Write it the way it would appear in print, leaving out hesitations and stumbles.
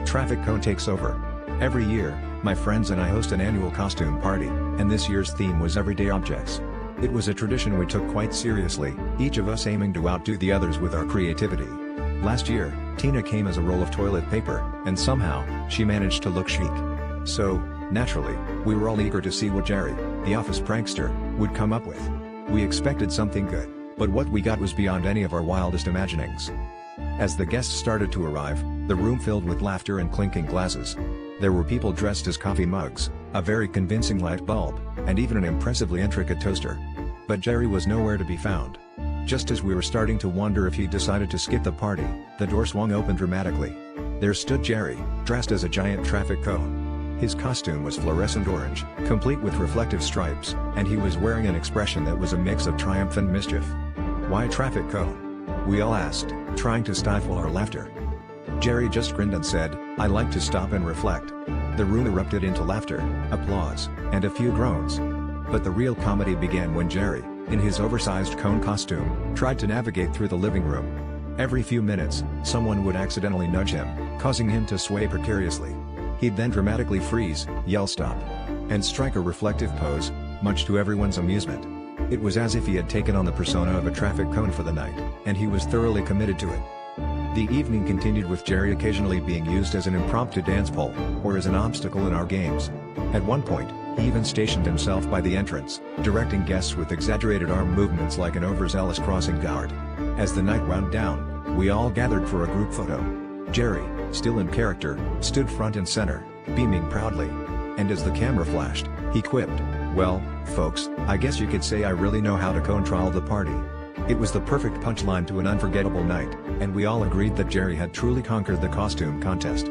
traffic cone takes over. Every year, my friends and I host an annual costume party, and this year's theme was everyday objects. It was a tradition we took quite seriously, each of us aiming to outdo the others with our creativity. Last year, Tina came as a roll of toilet paper, and somehow, she managed to look chic. So, naturally, we were all eager to see what Jerry, the office prankster, would come up with. We expected something good, but what we got was beyond any of our wildest imaginings. As the guests started to arrive, the room filled with laughter and clinking glasses. There were people dressed as coffee mugs, a very convincing light bulb, and even an impressively intricate toaster. But Jerry was nowhere to be found. Just as we were starting to wonder if he decided to skip the party, the door swung open dramatically. There stood Jerry, dressed as a giant traffic cone. His costume was fluorescent orange, complete with reflective stripes, and he was wearing an expression that was a mix of triumph and mischief. "Why a traffic cone?" we all asked, trying to stifle our laughter. Jerry just grinned and said, "I like to stop and reflect." The room erupted into laughter, applause, and a few groans. But the real comedy began when Jerry, in his oversized cone costume, tried to navigate through the living room. Every few minutes, someone would accidentally nudge him, causing him to sway precariously. He'd then dramatically freeze, yell stop, and strike a reflective pose, much to everyone's amusement. It was as if he had taken on the persona of a traffic cone for the night, and he was thoroughly committed to it. The evening continued with Jerry occasionally being used as an impromptu dance pole, or as an obstacle in our games. At one point, he even stationed himself by the entrance, directing guests with exaggerated arm movements like an overzealous crossing guard. As the night wound down, we all gathered for a group photo. Jerry, still in character, stood front and center, beaming proudly. And as the camera flashed, he quipped, "Well, folks, I guess you could say I really know how to control the party." It was the perfect punchline to an unforgettable night, and we all agreed that Jerry had truly conquered the costume contest.